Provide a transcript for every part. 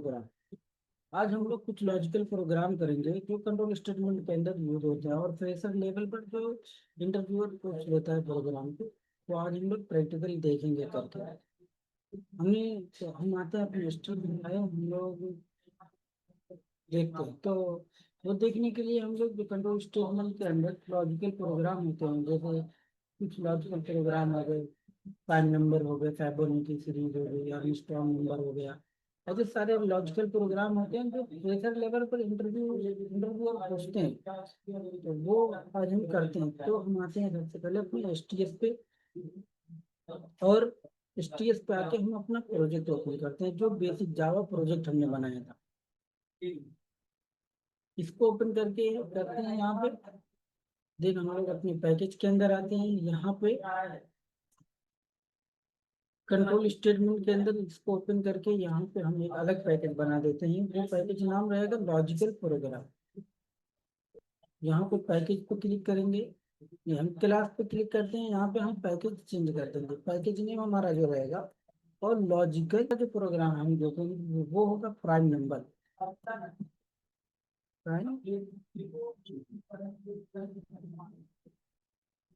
Programme. आज हम लोग कुछ लॉजिकल प्रोग्राम करेंगे जो कंट्रोल स्टेटमेंट के अंदर यूज होते हैं और फ्रेशर लेवल पर जो इंटरव्यूअर पूछ लेता है प्रोग्राम को, तो आज हम लोग प्रैक्टिकल देखेंगे करके। हमें तो हम आते हैं अपने स्टूडेंट बनाए हम लोग देखते हैं, तो वो देखने के लिए हम लोग जो कंट्रोल स्टेटमेंट के अंदर लॉजिकल प्रोग्राम होते हैं, जैसे कुछ लॉजिकल प्रोग्राम हो गए, प्राइम नंबर हो गए, फैबोनाची सीरीज हो गई, आर्मस्ट्रांग नंबर हो गया। ऐसे सारे लॉजिकल प्रोग्राम होते हैं जो प्रेशर लेवल पर इंटरव्यू इंटरव्यू पूछते हैं, तो वो आज हम करते हैं। तो हम आते हैं सबसे पहले अपने एसटीएस पे, और एसटीएस पे आके हम अपना प्रोजेक्ट ओपन करते हैं, जो बेसिक जावा प्रोजेक्ट हमने बनाया था। इसको ओपन करके करते हैं यहाँ पे। देन हम लोग अपने पैकेज के अंदर आते हैं, यहाँ पे कंट्रोल स्टेटमेंट के अंदर इसको ओपन करके यहाँ पे हम एक अलग पैकेज बना देते हैं। वो पैकेज नाम रहेगा लॉजिकल प्रोग्राम। यहाँ पे पैकेज पे क्लिक करेंगे, ये हम क्लास पे क्लिक करते हैं, यहाँ पे हम पैकेज चेंज कर देंगे। पैकेज नेम हमारा जो रहेगा, और लॉजिकल का जो प्रोग्राम हम देखेंगे वो होगा प्राइम नंबर। प्राइम,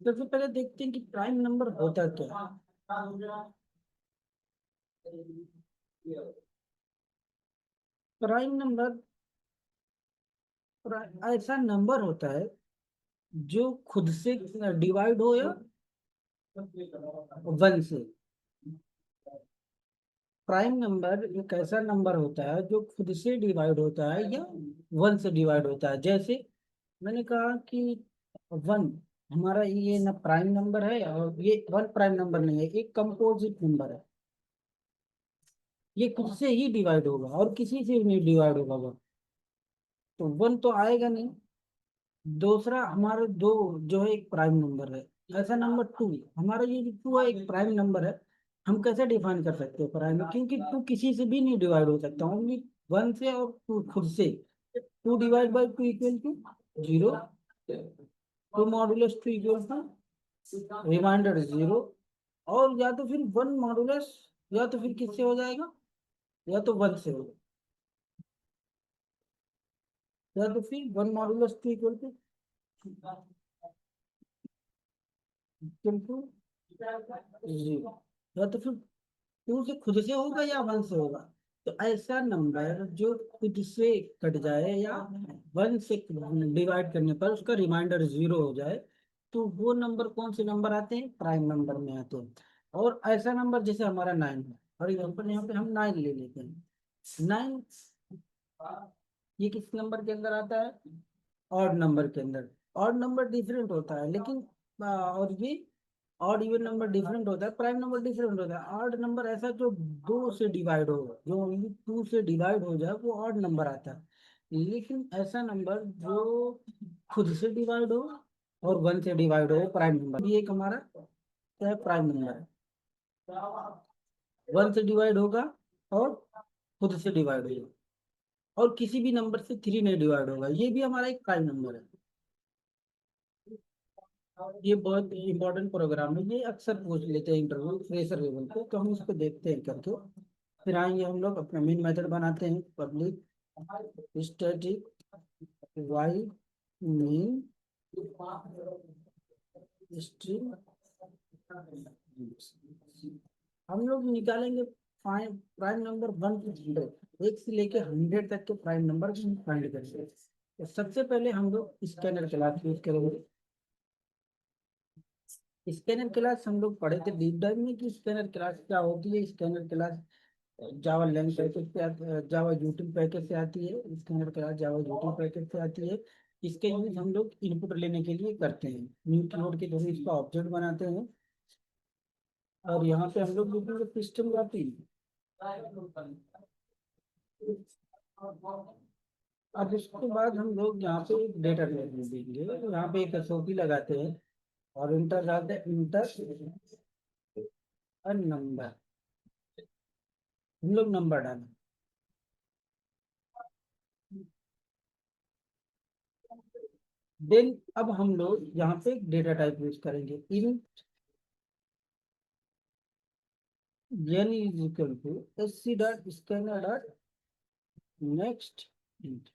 सबसे पहले देखते हैं कि प्राइम नंबर होता क्या है। प्राइम नंबर ऐसा नंबर होता है जो खुद से डिवाइड हो या वन से। प्राइम नंबर एक ऐसा नंबर होता है जो खुद से डिवाइड होता है या वन से डिवाइड होता है। जैसे मैंने कहा कि वन हमारा ये ना प्राइम नंबर है, और ये वन प्राइम नंबर नहीं है, एक कंपोजिट नंबर है। ये खुद से ही डिवाइड होगा और किसी से नहीं डिवाइड होगा वन, तो वन तो आएगा नहीं। दूसरा हमारे दो जो है एक प्राइम नंबर है। ऐसा नंबर टू, हमारा ये जो टू है एक प्राइम नंबर है। हम कैसे डिफाइन कर सकते हैं प्राइम, क्योंकि टू किसी से भी नहीं डिवाइड हो सकता, ओनली वन से और टू खुद से। Two divide by two equal to zero, two modulus two equal to remainder zero, और या तो फिर वन मॉडुलस, या तो फिर किससे हो जाएगा, या तो वन से हो, या तो फिर one modulus two equal to zero, या तो फिर टू से खुद से होगा या वन से होगा। तो ऐसा नंबर जो खुद से कट जाए या वन से डिवाइड करने पर उसका रिमाइंडर जीरो हो जाए, तो वो नंबर कौन से नंबर आते हैं, प्राइम नंबर में आते हैं। और ऐसा नंबर जैसे हमारा नाइन है, फॉर एग्जाम्पल यहाँ पे हम नाइन ले लेते हैं। नाइन ये किस नंबर के अंदर आता है, ऑड नंबर के अंदर। ऑड नंबर डिफरेंट होता है, लेकिन और ये ऑड इवन नंबर डिफरेंट होता है, प्राइम नंबर डिफरेंट होता है। ऑड नंबर ऐसा जो दो से डिवाइड हो, जो ओनली टू से डिवाइड हो जाए, वो ऑड नंबर आता है। लेकिन ऐसा नंबर जो खुद से डिवाइड हो और वन से डिवाइड हो, प्राइम नंबर। ये एक हमारा क्या है, प्राइम नंबर है। वन से डिवाइड होगा और खुद से डिवाइड होगा, और किसी भी नंबर से थ्री नहीं डिवाइड होगा, ये भी हमारा एक प्राइम नंबर है। ये बहुत इंपॉर्टेंट प्रोग्राम है, ये अक्सर पूछ लेते हैं इंटरव्यू फ्रेशर लेवल पे, तो हम इसको देखते हैं करके। फिर आएंगे हम लोग अपना मेन मेथड बनाते हैं, public static void main string. हम लोग निकालेंगे prime number one to hundred, एक से लेके हंड्रेड तक के प्राइम नंबर फाइंड करेंगे। तो सबसे पहले हम लोग स्कैनर क्लास यूज करेंगे। स्कैनर क्लास हम लोग पढ़े थे डीप डाइव में कि स्कैनर क्लास क्या होती है। स्कैनर क्लास जावा लैंग पैकेज से जावा यूटिल पैकेज से आती है। स्कैनर क्लास जावा यूटिल पैकेज से आती है। इसके यूज हम लोग इनपुट लेने के लिए करते हैं, न्यू नोड के थ्रू इसका ऑब्जेक्ट बनाते हैं, और यहाँ पे हम लोग देखेंगे सिस्टम जाती है। अब उसके बाद हम लोग यहाँ पे एक डेटा टाइप में देंगे, तो यहाँ पे एक एसओपी लगाते हैं और इंटर डालते हैं, इंटर नंबर। हम लोग नंबर डालें। देन अब हम लोग यहाँ पे डेटा टाइप यूज करेंगे, int n is equal to sc dot scanner dot next int,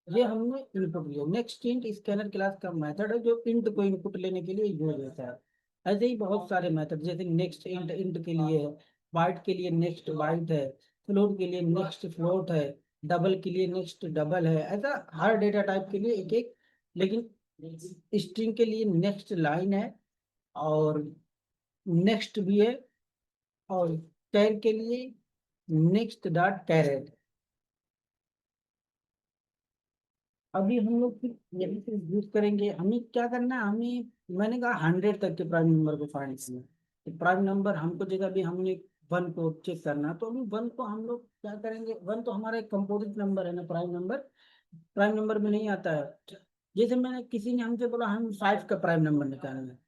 ये हमने इनपुट लिया। नेक्स्ट इंट स्कैनर क्लास का मेथड है जो इंट को इनपुट लेने के लिए यूज होता है। ऐसे ही बहुत सारे मेथड, जैसे नेक्स्ट इंट इंट के लिए है, बाइट के लिए नेक्स्ट बाइट है, फ्लोट के लिए नेक्स्ट फ्लोट है, डबल के लिए नेक्स्ट डबल है। ऐसा हर डेटा टाइप के लिए एक एक, लेकिन स्ट्रिंग के लिए नेक्स्ट लाइन है, और नेक्स्ट भी है, और कैर के लिए नेक्स्ट डॉट कैरेट। अभी हम लोग फिर यही से यूज करेंगे। हमें क्या करना है, हमें मैंने कहा 100 तक के प्राइम नंबर को फाइंड करना है। तो प्राइम नंबर हमको, जैसे अभी हमने 1 को चेक करना है, तो अभी 1 को हम लोग क्या करेंगे, 1 तो हमारा एक कंपोजिट नंबर है ना, प्राइम नंबर। प्राइम नंबर में नहीं आता है। जैसे मैंने, किसी ने हमसे बोला हम 5 का प्राइम नंबर निकालना है,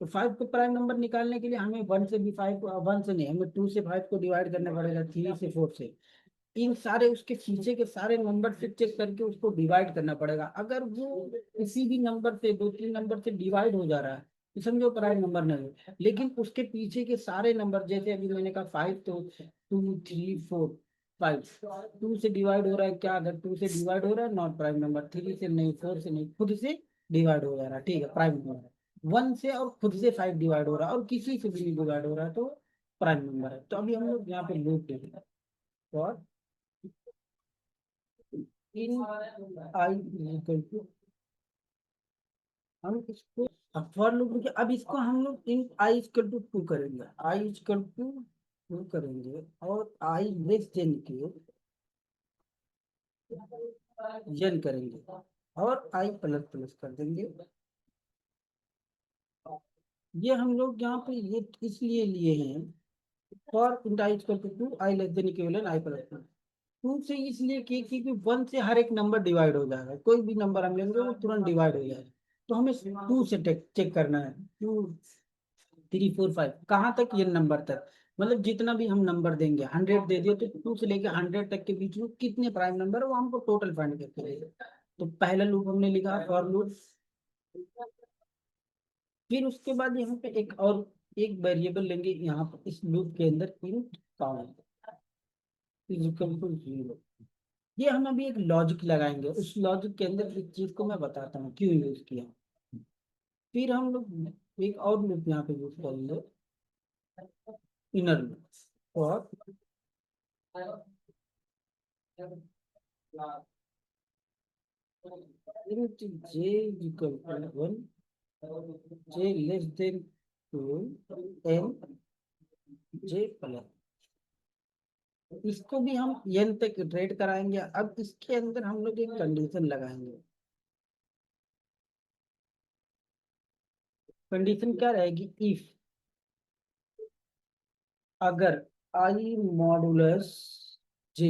तो 5 को प्राइम नंबर निकालने के लिए हमें 1 से भी 5, 1 से नहीं, हमें 2 से 5 को डिवाइड करना पड़ेगा, 3 से 4 से, इन सारे उसके पीछे के सारे नंबर से चेक करके उसको डिवाइड करना पड़ेगा। अगर वो किसी भी नंबर से, 2 3 नंबर से डिवाइड हो जा रहा है, तो समझो प्राइम नंबर नहीं है। लेकिन उसके पीछे के सारे नंबर, जैसे अभी मैंने कहा 5, तो 2 3 4 5, 2 से डिवाइड हो रहा है क्या, अगर 2 से डिवाइड हो रहा है नॉट प्राइम नंबर, 3 से नहीं, 4 से नहीं, खुद से डिवाइड हो जा रहा है, ठीक है, प्राइम नंबर है। 1 से और खुद से 5 डिवाइड हो रहा है, और किसी से भी डिवाइड हो रहा है, तो प्राइम नंबर है। तो अभी हम लोग यहाँ पे लूप देंगे, और इन आई इक्वल टू, हम इसको फॉर लूप में, अब इसको हम लोग इन आई इक्वल टू 2 करेंगे, आई इक्वल टू 2 करेंगे, और आई लेस देन के n करेंगे, और आई प्लस प्लस कर देंगे। ये हम लोग यहाँ पे ये इसलिए लिए हैं, for int i equal to 2, i less than equal i plus plus. 2 से इसलिए कि क्योंकि 1 से हर एक नंबर डिवाइड हो जाएगा, कोई भी नंबर हम लेंगे वो तुरंत डिवाइड हो जाएगा। तो हमें 2 से चेक करना है, 2 3 4 5 कहाँ तक, ये नंबर तक, मतलब जितना भी हम नंबर देंगे, 100 दे दिए तो 2 से लेके 100 तक के बीच में कितने प्राइम नंबर है वो हमको टोटल फाइंड करके देगा। तो पहला लूप हमने लिखा फॉर लूप। फिर उसके बाद यहाँ पे एक और एक वेरिएबल लेंगे यहाँ पे इस लूप के अंदर, int count is equal to 0। ये हम अभी एक लॉजिक लगाएंगे, उस लॉजिक के अंदर इस चीज को मैं बताता हूँ क्यों यूज किया। फिर हम लोग एक और लूप यहाँ पे यूज करेंगे, इनर लूप, और int j equal to 1, j less than 2, n j plus. इसको भी हम n तक इटरेट कराएंगे। अब इसके अंदर हम लोग एक कंडीशन लगाएंगे। कंडीशन क्या रहेगी, इफ, अगर I modulus j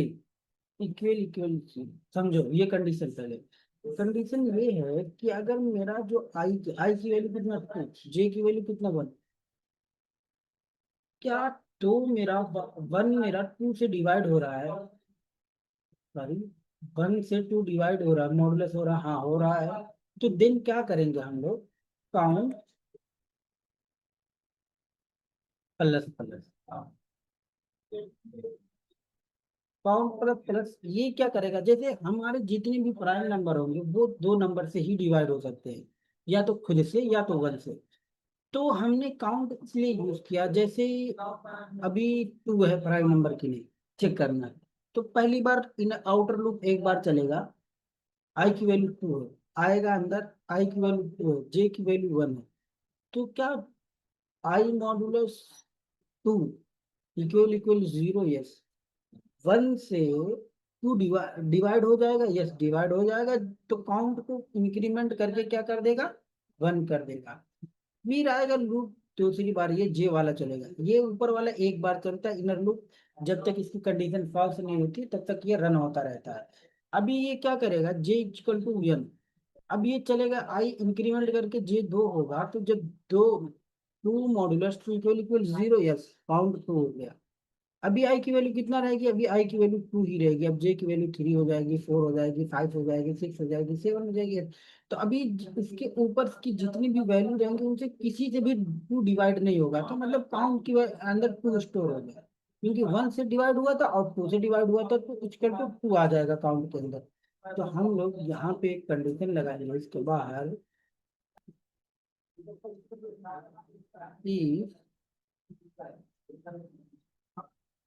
equal equal c, समझो ये कंडीशन पहले। कंडीशन ये है कि अगर मेरा जो आई की वैल्यू कितना, 2, जे की वैल्यू कितना, 1, क्या तो मेरा 1 मेरा 2 से डिवाइड हो रहा है, सॉरी, 1 से 2 डिवाइड हो रहा है, मॉडुलस हो रहा है, हाँ हो रहा है। तो देन क्या करेंगे हम लोग, count plus plus, count plus plus ये क्या करेगा, जैसे हमारे जितने भी प्राइम नंबर होंगे वो 2 नंबर से ही डिवाइड हो सकते हैं, या तो खुद से या तो 1 से। तो हमने काउंट इसलिए यूज किया, जैसे अभी 2 है प्राइम नंबर के लिए चेक करना है, तो पहली बार इन आउटर लूप एक बार चलेगा, आई की वैल्यू 2 है, आएगा अंदर, आई की वैल्यू 2 है, जे की वैल्यू 1 है, तो क्या आई मॉडुलस 2 इक्वल इक्वल 0, यस। 1 से 2 डिवाइड हो जाएगा, यस डिवाइड हो जाएगा। तो काउंट को इंक्रीमेंट करके क्या कर देगा, 1 कर देगा। फिर आएगा लूप, दूसरी बार ये जे वाला चलेगा, ये ऊपर वाला एक बार चलता है इनर लूप, जब तक इसकी कंडीशन फॉल्स नहीं होती तब तक ये रन होता रहता है। अभी ये क्या करेगा, जे इक्वल टू 1, अब ये चलेगा आई इंक्रीमेंट करके जे 2 होगा, तो जब दो, 2 modulus 2 equal equal 0, yes count 2 हो गया। अभी आई की वैल्यू कितना रहेगी, अभी आई की वैल्यू 2 ही रहेगी। अब जे की वैल्यू 3 हो जाएगी, 4 हो जाएगी, 5 हो जाएगी, 6 हो जाएगी, 7 हो जाएगी। तो अभी इसके ऊपर की जितनी भी वैल्यू रहेंगी उनसे किसी से भी 2 डिवाइड नहीं होगा, तो मतलब काउंट की अंदर 2 स्टोर हो गया। क्योंकि 1 से डिवाइड हुआ था और 2 से डिवाइड हुआ था, तो इक्वल टू 2 आ जाएगा काउंट के अंदर। तो हम लोग यहाँ पे एक कंडीशन लगाएंगे इसके बाहर कि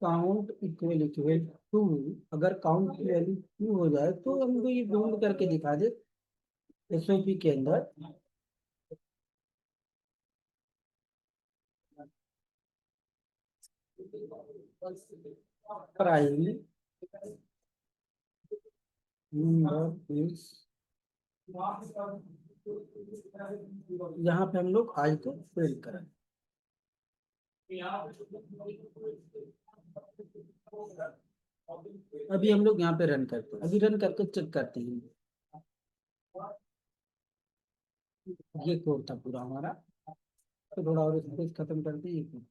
काउंट इक्वल इक्वल टू, अगर काउंट की वैल्यू 2 हो जाए तो हमको ये ढूंढ करके दिखा दे एसओपी के अंदर। प्राइम नंबर इज, यहाँ पे हम लोग आई को प्रिंट करें। अभी हम लोग यहाँ पे रन करते हैं, अभी रन करके चेक करते हैं। ये कोड था पूरा हमारा, तो थोड़ा और स्पेस खत्म करते हैं।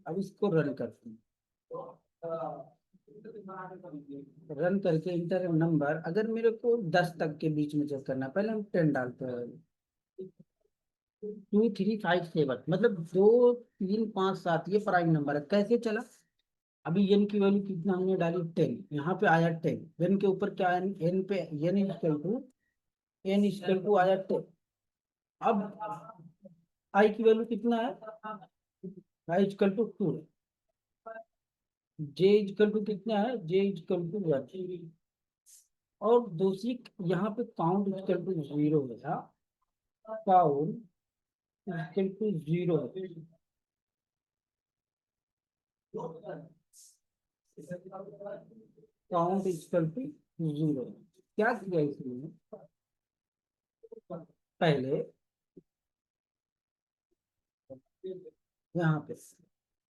अब इसको रन करते हैं। रन करके इंटर नंबर, अगर मेरे को 10 तक के बीच में चेक करना है, पहले हम 10 डालते हैं। 2357, मतलब 2357, ये प्राइम नंबर है। कैसे चला? अभी एन की वैल्यू कितना हमने डाली? 10, यहाँ पे आया 10। एन के ऊपर क्या है? एन पे एन इक्वल टू आया 10। अब आई की वैल्यू कितना है? I equal to 2। J equal to कितना है? J equal to 1। और दूसरी, यहाँ पे काउंट इक्वल टू 0 है। Count equal to 0, count equal to 0। क्या किया इसमें? पहले यहाँ पे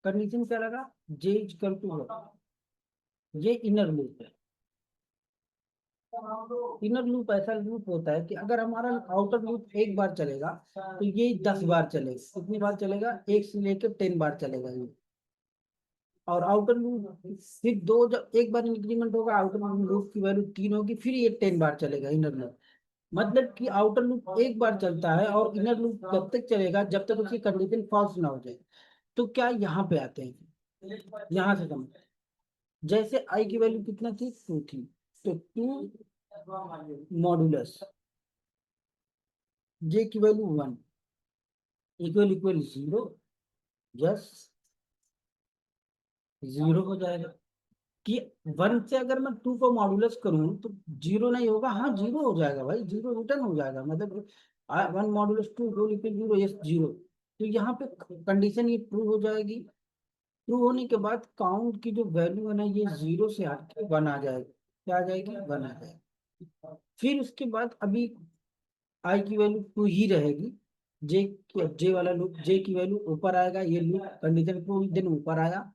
कंडीशन क्या लगा? जे इक्वल टू 1। ये इनर लूप है। इनर लूप ऐसा लूप होता है कि अगर हमारा आउटर लूप एक बार चलेगा तो ये 10 बार चलेगा। कितनी बार चलेगा? 1 से लेकर 10 बार चलेगा ये। और आउटर लूप फिर दो, जब एक बार इंक्रीमेंट होगा आउटर लूप की वैल्यू 3 होगी, फिर ये 10 बार चलेगा इनर लूप। मतलब कि आउटर लूप एक बार चलता है और इनर लूप कब तक चलेगा? जब तक उसकी कंडीशन फॉल्स ना हो जाए। तो क्या यहाँ पे आते हैं, यहाँ से समझ। जैसे आई की वैल्यू कितना थी? 2 थी, तो 2 मॉडुलस जे की वैल्यू 1 इक्वल इक्वल 0। यस, 0 हो जाएगा। कि 1 से अगर मैं 2 को मॉडुलस करूं तो 0 नहीं होगा? हाँ, 0 हो जाएगा भाई, 0 रिटर्न हो जाएगा। मतलब 1 मॉडुलस 2 होल इक्वल 0, यस 0। तो यहाँ पे कंडीशन ये ट्रू हो जाएगी। ट्रू होने के बाद काउंट की जो वैल्यू है ना, ये 0 से हट के 1 आ जाएगी। क्या आ जाएगी? 1 आ जाएगी। फिर उसके बाद अभी आई की वैल्यू 2 ही रहेगी। जे जे वाला लूप, जे की वैल्यू ऊपर आएगा, ये लूप कंडीशन पूरी दिन ऊपर आया।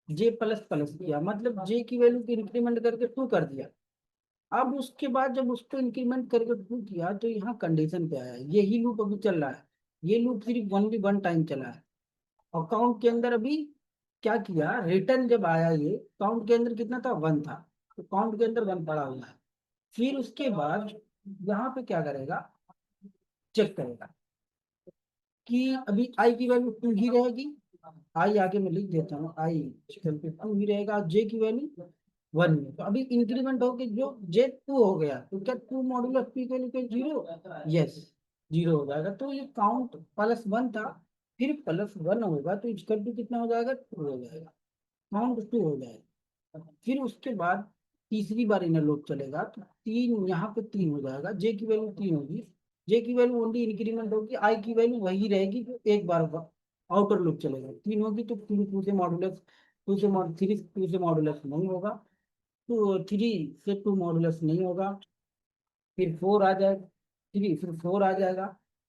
जे प्लस प्लस किया, मतलब जे की वैल्यू को इंक्रीमेंट करके 2 कर दिया। अब उसके बाद जब उसको इंक्रीमेंट करके 2 किया तो यहाँ कंडीशन पे आया। यही लूप अभी चल रहा है। ये लूप सिर्फ 1 टाइम चला है। और काउंट के अंदर अभी क्या किया? रिटर्न जब आया, ये काउंट के अंदर कितना था? 1 था, तो काउंट के अंदर 1 पड़ा हुआ है। फिर उसके बाद यहाँ पे क्या करेगा? चेक करेगा कि अभी आई की वैल्यू 2 ही रहेगी। आई आगे मैं लिख देता हूँ, आई इक्वल टू 2 ही रहेगा, जे की वैल्यू 1 में। तो अभी इंक्रीमेंट होके जो जे 2 हो गया, तो क्या 2 modulus P equal to 0? Yes, 0 हो जाएगा। तो ये काउंट +1 था, फिर +1 होगा तो इक्वल टू कितना हो जाएगा? 2 हो जाएगा। काउंट 2 हो जाएगा। फिर उसके बाद तीसरी बार इनर लूप चलेगा तो 3, यहाँ पे 3 हो जाएगा। जे की वैल्यू 3 होगी। जे की वैल्यू ओनली इंक्रीमेंट होगी, आई की वैल्यू वही रहेगी जो एक बार आउटर लूप चलेगा। 3 होगी तो 3 2 से मॉडुलस, 3 2 से मॉडुलस नहीं होगा, तो 3 से 2 मॉडुलस नहीं होगा। फिर 4 आ जाएगा, 3 फिर 4 आ जाएगा,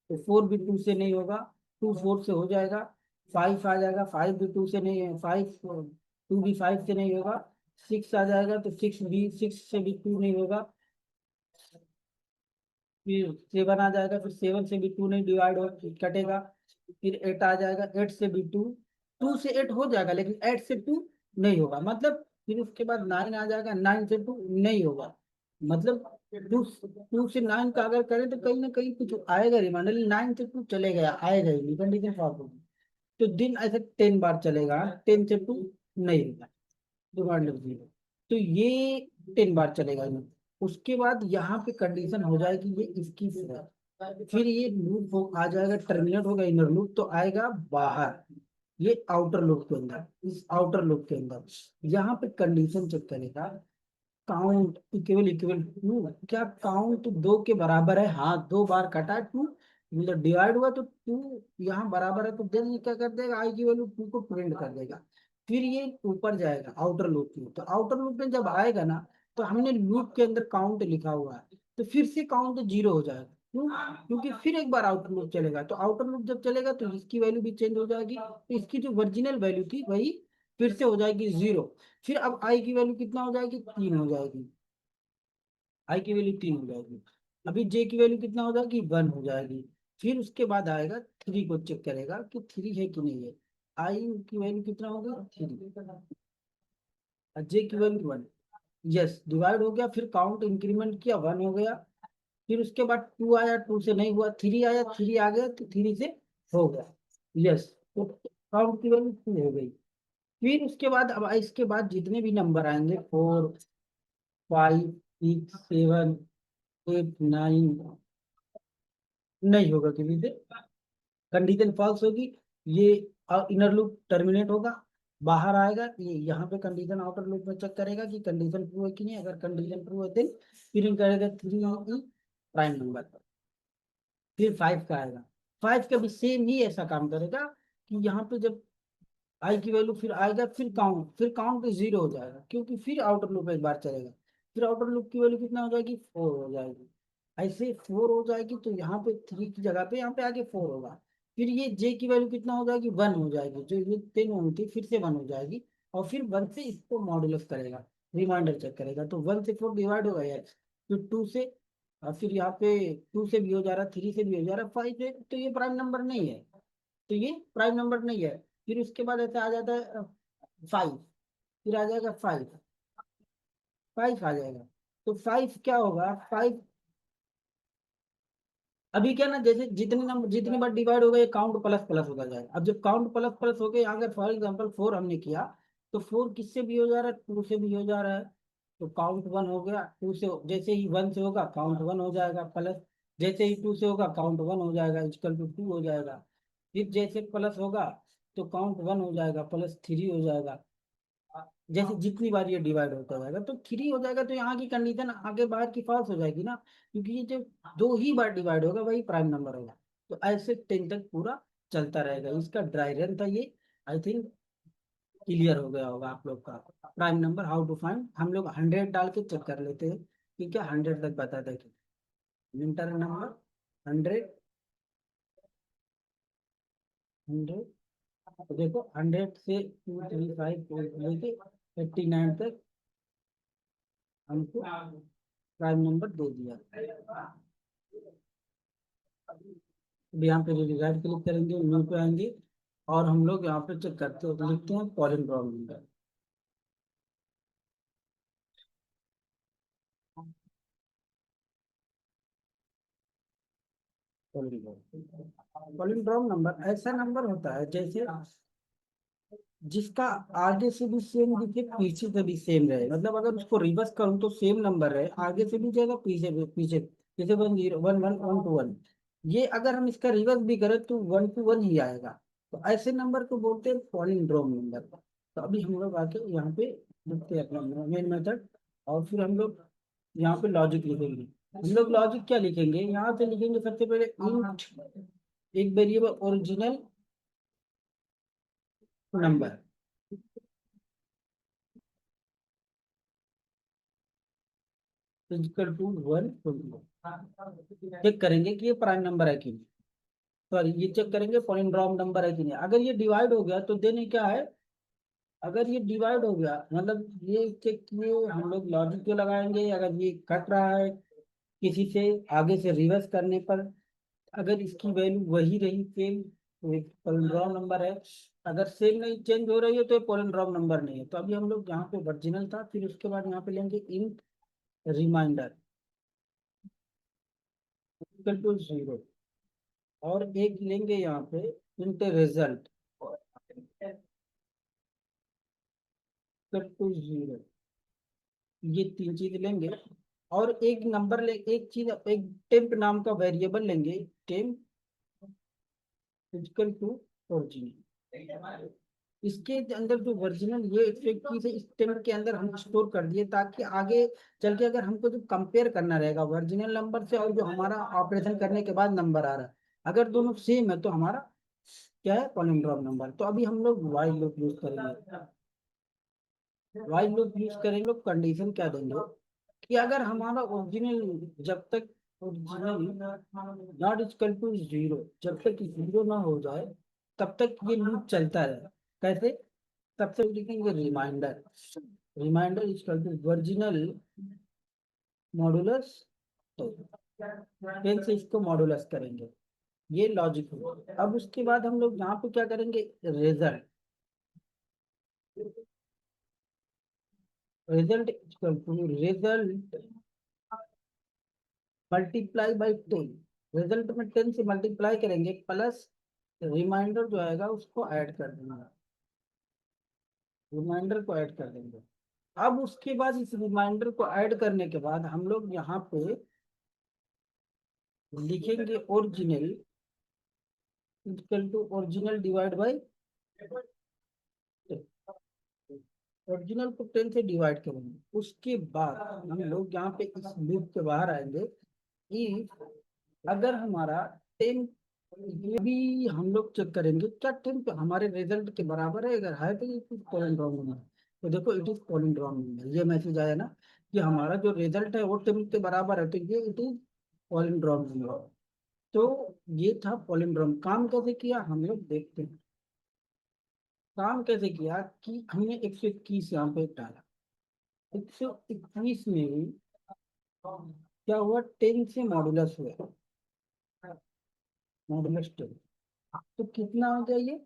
तो 4 भी 2 से नहीं होगा, 2 4 से हो जाएगा। 5 आ जाएगा, 5 भी 2 से नहीं है, 5 2 भी 5 से नहीं होगा। 6 आ जाएगा, तो 6 से भी 2 नहीं होगा। फिर 7 आ जाएगा, फिर 7 से भी 2 नहीं डिवाइड हो, कटेगा। फिर 8 आ जाएगा, 8 से भी 2, 2 से 8 हो जाएगा, लेकिन 8 से 2 नहीं होगा। मतलब फिर उसके बाद 9 आ जाएगा, 9 से 2 नहीं होगा। मतलब टू से 9 का अगर करें तो कहीं ना कहीं कुछ आएगा रिमाइंडर, 9 से 2 चले गया, आएगा ही नहीं, कंडीशन फॉल्स होगी। तो दिन ऐसे 10 बार चलेगा, 10 से 2 नहीं होगा, रिमाइंडर 0। तो ये 10 बार चलेगा नहीं। उसके बाद यहाँ पे कंडीशन हो जाएगी ये इसकी है। फिर ये लूप आ जाएगा, टर्मिनेट होगा इनर लूप, तो आएगा बाहर, ये आउटर लूप के अंदर, इस आउटर लूप के अंदर यहाँ पे कंडीशन चेक करेगा, काउंट इक्वल इक्वल टू, क्या काउंट 2 के बराबर है, हाँ 2 बार कटा 2, मतलब डिवाइड हुआ तो 2 यहाँ बराबर है, तो देन ये क्या कर देगा, आई की वैल्यू 2 को प्रिंट कर देगा। फिर ये ऊपर जाएगा आउटर लूप में, तो आउटर लूप में जब आएगा ना, तो हमने लूप के अंदर काउंट लिखा हुआ है, तो फिर से काउंट 0 हो जाएगा। क्यों? क्योंकि फिर एक बार आउटर लूप चलेगा, तो आउटर लूप जब चलेगा तो इसकी वैल्यू भी चेंज हो जाएगी, तो इसकी जो ओरिजिनल वैल्यू थी वही फिर से हो जाएगी 0। फिर अब आई की वैल्यू कितना हो जाएगी, 3 हो जाएगी, आई की वैल्यू 3 हो जाएगी। अभी जे की वैल्यू कितना हो जाएगी, 1 हो जाएगी। फिर उसके बाद आएगा 3 को चेक करेगा कि 3 है कि नहीं है, आई की वैल्यू कितना होगा, 3, और जे की वैल्यू 1। यस, डिवाइड हो गया, फिर काउंट इंक्रीमेंट किया, 1 हो गया। फिर उसके बाद 2 आया, 2 से नहीं हुआ, 3 आया, 3 आ गया, तो 3 से हो गया। यस, तो काउंट की वैल्यू 2 हो गई। फिर उसके बाद अब इसके बाद जितने भी नंबर आएंगे, 4, 5, 6, 7, 8, 9, नहीं होगा किसी से, कंडीशन फॉल्स होगी। ये इनर लूप टर्मिनेट होगा, बाहर आएगा, ये यहाँ पे कंडीशन आउटर लूप में चेक करेगा कि कंडीशन ट्रू है कि नहीं, अगर कंडीशन ट्रू है देन प्रिंट करेगा 3 प्राइम नंबर पर। फिर 5 का आएगा, 5 का भी सेम ही ऐसा काम करेगा कि यहाँ पे जब आई की वैल्यू फिर आएगा, फिर काउंट 0 हो जाएगा, क्योंकि फिर आउटर लूप एक बार चलेगा। फिर आउटर लूप की वैल्यू कितना हो जाएगी, 4 हो जाएगी। ऐसे 4 हो जाएगी, तो यहाँ पे 3 की जगह पे यहाँ पे आगे 4 होगा। फिर ये जे की वैल्यू कितना हो जाएगी, 1 हो जाएगी, जो ये 10 होनी थी फिर से 1 हो जाएगी। और फिर 1 से इसको मॉड्यूलस करेगा, रिमाइंडर चेक करेगा, तो 1 से 4 डिवाइड होगा यार, फिर 2 से, और फिर यहाँ पे 2 से भी हो जा रहा है, 3 से भी हो जा रहा है, 5 से, तो ये प्राइम नंबर नहीं है, तो ये प्राइम नंबर नहीं है। फिर उसके बाद ऐसा आ जाता है 5, फिर आ जाएगा 5, 5 आ जाएगा। तो 5 क्या होगा, 5 अभी क्या ना, जैसे जितने नंबर जितनी बार डिवाइड होगा ये काउंट प्लस प्लस होता जाएगा। अब जब काउंट प्लस प्लस हो गया, अगर फॉर एग्जांपल 4 हमने किया, तो 4 किससे भी हो जा रहा है, 2 से भी हो जा रहा है, तो काउंट 1 हो गया। 2 से जैसे ही 1 से होगा काउंट 1 हो जाएगा प्लस, जैसे ही 2 से होगा काउंट 1 हो जाएगा, इक्वल टू 2 हो जाएगा। फिर जैसे प्लस होगा तो काउंट 1 हो जाएगा, प्लस 3 हो जाएगा। जैसे जितनी बार ये डिवाइड होता जाएगा तो 3 हो जाएगा, तो यहाँ की कंडीशन आगे बाहर की फॉल्स हो जाएगी ना, क्योंकि ये जो 2 ही बार डिवाइड होगा वही प्राइम नंबर होगा। तो ऐसे 10 तक पूरा चलता रहेगा, इसका ड्राई रन था ये। आई थिंक क्लियर हो गया होगा आप लोग का। Prime number how to find, हम लोग 100 डाल के चेक कर लेते हैं कि क्या 100 तक बता दें। इंटर नंबर 100, 100, तो देखो 100 से 235 लेके 89 तक हमको प्राइम नंबर दे दिया। अब यहाँ पे राइट क्लिक करेंगे, न्यू पे आएंगे, और हम लोग यहाँ पे चेक करते हैं, लिखते हैं पॉलिंड्रॉम नंबर। पॉलिंड्रॉम नंबर ऐसा नंबर होता है जैसे जिसका आगे से भी सेम दिखे, पीछे से भी सेम रहे, मतलब अगर उसको रिवर्स करूँ तो सेम नंबर रहे, आगे से भी जाएगा, पीछे भी, पीछे जैसे 1 0 1 1 1 2 1, ये अगर हम इसका रिवर्स भी करें तो 1 to 1 ही आएगा। तो ऐसे नंबर को बोलते हैं पॉलिंड्रोम नंबर। तो अभी हम लोग आके यहाँ पे लिखते हैं अपना मेन मेथड, और फिर हम लोग यहाँ पे लॉजिक लिखेंगे। हम लोग लॉजिक क्या लिखेंगे, यहाँ पे लिखेंगे सबसे पहले इंट एक variable original number, equal to 1 check करेंगे कि ये प्राइम नंबर है कि नहीं, सॉरी ये चेक करेंगे पॉलिंड्रॉम नंबर है कि नहीं। अगर ये डिवाइड हो गया तो देन क्या है, अगर ये डिवाइड हो गया मतलब ये चेक किए, हम लोग लॉजिक क्यों लगाएंगे, अगर ये कट रहा है किसी से आगे से रिवर्स करने पर, अगर इसकी वैल्यू वही रही सेम तो एक पॉलिंड्रॉम नंबर है, अगर सेम नहीं चेंज हो रही है तो पॉलिंड्रॉम नंबर नहीं है। तो अभी हम लोग यहाँ पे ओरिजिनल था, फिर उसके बाद यहाँ पे लेंगे इंट रिमाइंडर, इक्वल टू 0, और एक लेंगे यहाँ पे इंट रिजल्ट इक्वल टू 0। ये तीन चीज लेंगे, और एक नंबर ले, एक चीज, एक टेम्प नाम का वेरिएबल लेंगे, टेम्प इक्वल टू ओरिजिनल। इसके अंदर जो ओरिजिनल ये एक चीज है, इस टेम्प के अंदर हम स्टोर कर दिए, ताकि आगे चल के अगर हमको जो कंपेयर करना रहेगा ओरिजिनल नंबर से और जो हमारा ऑपरेशन करने के बाद नंबर आ रहा है, अगर दोनों सेम है तो हमारा क्या है, पॉलिंड्रॉम नंबर। तो अभी हम लोग व्हाइल लूप यूज करेंगे। व्हाइल लूप यूज करेंगे, लोग कंडीशन क्या देंगे कि अगर हमारा ओरिजिनल, जब तक ओरिजिनल नॉट इक्वल टू 0, जब तक 0 ना हो जाए तब तक ये लूप चलता रहे। कैसे? सबसे लिखेंगे remainder, remainder equal to original modulus 10 से इसको मॉडुलस करेंगे। ये लॉजिक हो। अब उसके बाद हम लोग यहाँ पे क्या करेंगे, result, result equal to result multiply by 10। Result में 10 से मल्टीप्लाई करेंगे, प्लस रिमाइंडर जो आएगा उसको ऐड कर देंगे, रिमाइंडर को ऐड कर देंगे। अब उसके बाद इस रिमाइंडर को ऐड करने के बाद हम लोग यहाँ पे लिखेंगे original equal to original divide by, original को 10 से डिवाइड करेंगे। उसके बाद हम लोग यहाँ पे इस लूप के बाहर आएंगे कि अगर हमारा 10, ये भी हम लोग चेक करेंगे क्या 10 हमारे रिजल्ट के बराबर है, अगर है तो ये पॉलिंड्रॉम नंबर। तो देखो इट इज पॉलिंड्रॉम नंबर, ये मैसेज आया ना कि हमारा जो रिजल्ट है वो 10 के बराबर है, तो ये इट इज पॉलिंड्रॉम नंबर। तो ये था पॉलिंड्रॉम। काम कैसे किया हम लोग देखते हैं। काम कैसे किया कि हमने 121 यहाँ पे डाला, 121 में क्या हुआ, 10 से मॉडुलस हुआ, मॉडुलस 10। तो कितना हो गया ये,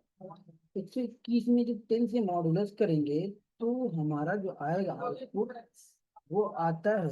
121 में जब 10 से मॉडुलस करेंगे तो हमारा जो आएगा आउटपुट वो आता है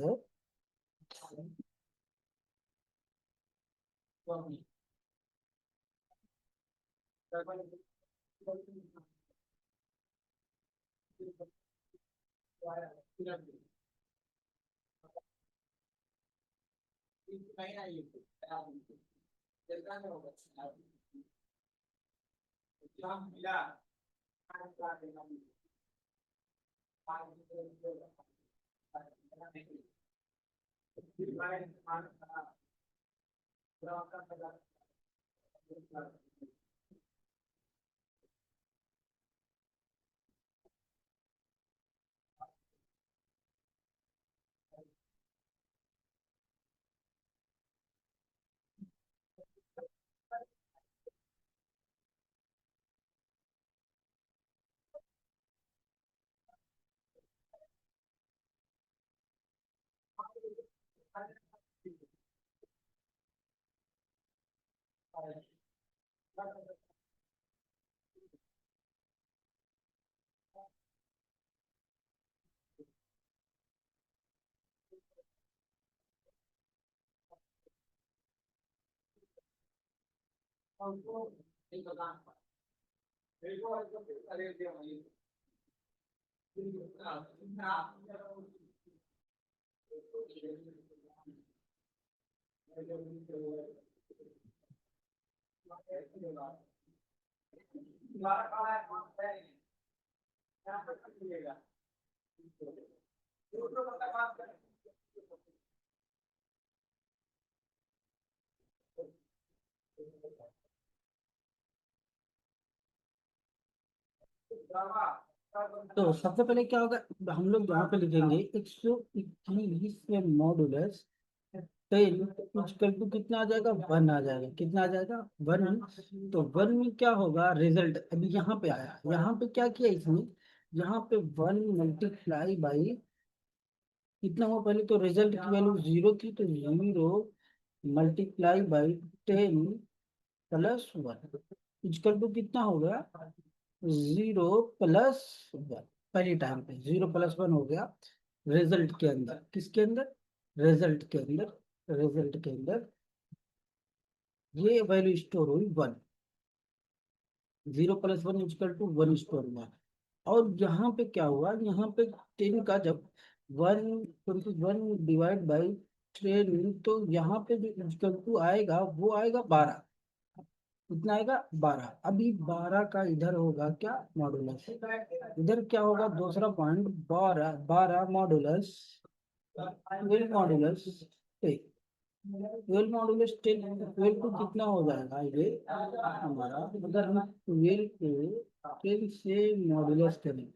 तो सबसे पहले क्या होगा, हम लोग यहाँ पे लिखेंगे 121 में मॉडुलस 10 इक्वल टू कितना आ जाएगा, 1 आ जाएगा। कितना आ जाएगा, 1। तो 1 में क्या होगा, रिजल्ट अभी यहाँ पे आया, यहाँ पे क्या किया इसने, यहाँ पे 1 मल्टीप्लाई बाई कितना हुआ, पहले तो रिजल्ट की वैल्यू 0 थी, तो 0 multiply by 10 plus 1 equal to कितना हो गया, 0 प्लस 1। पहली टाइम पे 0 प्लस 1 हो गया रिजल्ट के अंदर, किसके अंदर, रिजल्ट के अंदर, रिजल्ट के अंदर ये वैल्यू स्टोर हुई 1, 0 + 1 = 1 स्टोर हुआ। और यहाँ पे क्या हुआ, यहाँ पे 10 का जब 1/21 तो यहाँ पे जो इक्वल टू आएगा वो आएगा 12। कितना आएगा 12। अभी 12 का इधर होगा क्या मॉडुलस, इधर क्या होगा दूसरा पॉइंट 12, 12 मॉडुलस 12 मॉडुलस 12 मॉडुलस 10, 12 को कितना हो जाएगा ये हमारा, अगर हम 12 को 10 से मॉडुलस करें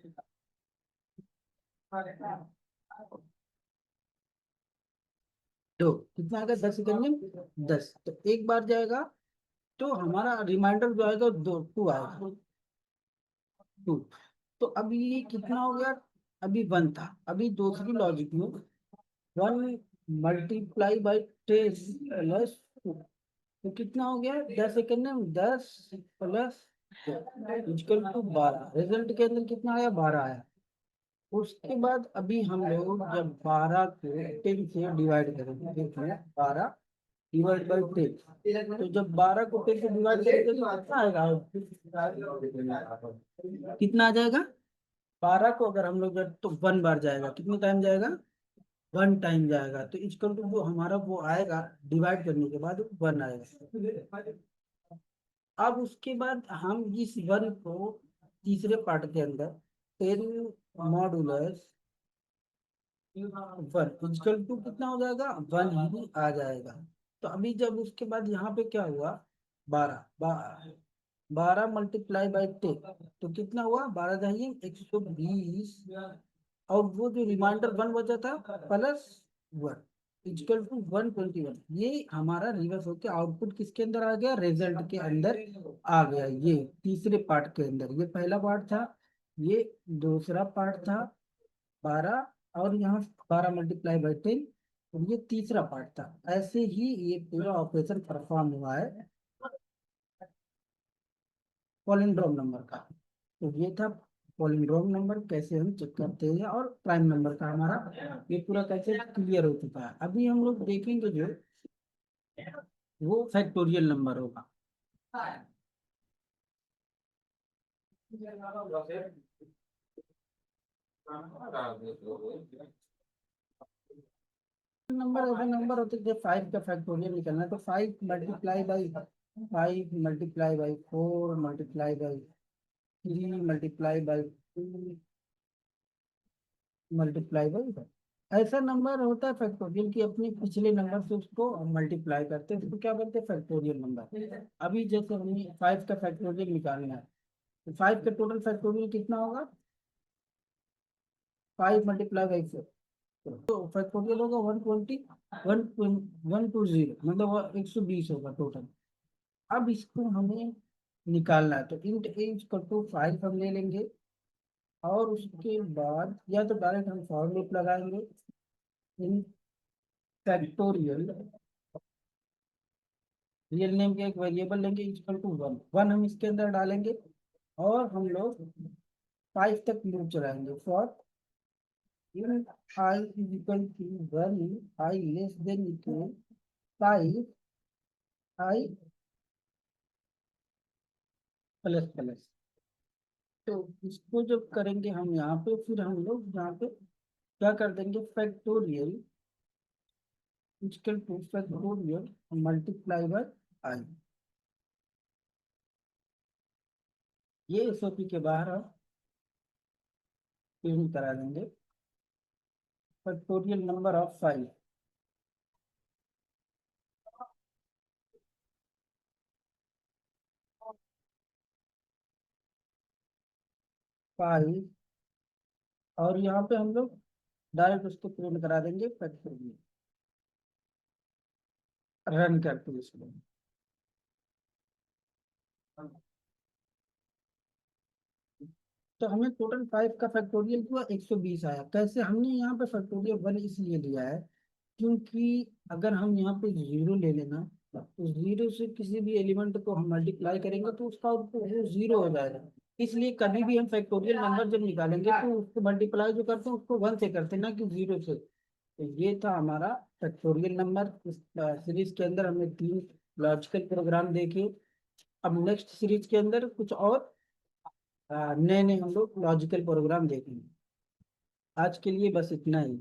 तो कितना आएगा 10 सेकंड में 10, तो एक बार जाएगा तो हमारा रिमाइंडर जो आएगा 2 आएगा 2। तो अभी ये कितना हो गया, अभी 1 था, अभी दूसरी लॉजिक में 1 × 10 + 2 तो कितना हो गया 10 सेकंड में 10 + 12, रिजल्ट के अंदर कितना आया 12 आया। उसके बाद अभी हम लोग जब 12 को 10 से डिवाइड करेंगे, देखिए 12 डिवाइड बाई 10, तो जब 12 को 10 से डिवाइड करेंगे तो कितना आएगा, कितना आ जाएगा 12 को अगर हम लोग तो 1 बार जाएगा, कितने टाइम जाएगा 1 टाइम जाएगा, तो इक्वल टू जो हमारा वो आएगा डिवाइड करने के बाद 1 आएगा। अब उसके बाद हम इस 1 को तीसरे पार्ट के अंदर 10 मॉडुलस 1 इक्वल टू कितना हो जाएगा 1 ही आ जाएगा। तो अभी जब उसके बाद यहाँ पे क्या हुआ 12, 12 × 10 तो कितना हुआ 12 जाइए 120, और वो जो रिमाइंडर 1 बचा था +1 इक्वल टू 121, ये हमारा रिवर्स होके आउटपुट किसके अंदर आ गया, रिजल्ट के अंदर आ गया। ये तीसरे पार्ट के अंदर, ये पहला पार्ट था, ये दूसरा पार्ट था 12, और यहाँ 12 × 10 और ये तीसरा पार्ट था। ऐसे ही ये पूरा ऑपरेशन परफॉर्म हुआ है पॉलिंड्रोम नंबर का। तो ये था पॉलिंड्रोम नंबर कैसे हम चेक करते हैं, और प्राइम नंबर का हमारा ये पूरा कैसे क्लियर हो चुका है। अभी हम लोग देखेंगे जो वो फैक्टोरियल नंबर होगा। नंबर ऐसे नंबर होते हैं, जब 5 का फैक्टोरियल निकलना है तो 5 multiply by 4 multiply by 3 multiply by 2 multiply by, ऐसा नंबर होता है फैक्टोरियल की अपने पिछले नंबर से उसको मल्टीप्लाई करते हैं, उसको क्या बोलते हैं फैक्टोरियल नंबर। अभी जैसे हमें 5 का फैक्टोरियल निकालना है, तो 5 का टोटल फैक्टोरियल कितना होगा 5 × 4, तो फैक्टोरियल होगा 120, 120 मतलब 120 होगा टोटल। अब इसको हमें निकालना है, तो इंट a = 5 हम ले लेंगे, और उसके बाद या तो डायरेक्ट हम फॉर लूप लगाएंगे इन फैक्टोरियल, रियल नेम के एक वेरिएबल लेंगे इक्वल टू 1, 1 हम इसके अंदर डालेंगे, और हम लोग 5 तक लूप चलाएंगे for in I equal to 1, I less than equal 5, I plus plus. तो इसको जब करेंगे हम यहाँ पे, फिर हम लोग यहाँ पे क्या कर देंगे factorial equal to factorial multiply by I, ये एसओपी के बाहर हम प्रिंट करा देंगे फैक्टोरियल नंबर ऑफ 5, 5, और यहाँ पे हम लोग डायरेक्ट उसको प्रिंट करा देंगे फैक्टोरियल, रन करके इसको। तो हमें टोटल 5 का फैक्टोरियल हुआ 120 आया। कैसे हमने यहाँ पे फैक्टोरियल 1 इसलिए लिया है क्योंकि अगर हम यहाँ पे 0 ले लेना, तो 0 से किसी भी एलिमेंट को हम मल्टीप्लाई करेंगे तो उसका आउटपुट वो 0 हो जाएगा। इसलिए कभी भी हम फैक्टोरियल नंबर जब निकालेंगे तो उसको मल्टीप्लाई जो करते हैं उसको 1 से करते हैं, ना कि 0 से। तो ये था हमारा फैक्टोरियल नंबर। इस सीरीज के अंदर हमने 3 लॉजिकल प्रोग्राम देखिए। अब नेक्स्ट सीरीज के अंदर कुछ और नए नए हम लोग लॉजिकल प्रोग्राम देखेंगे। आज के लिए बस इतना ही।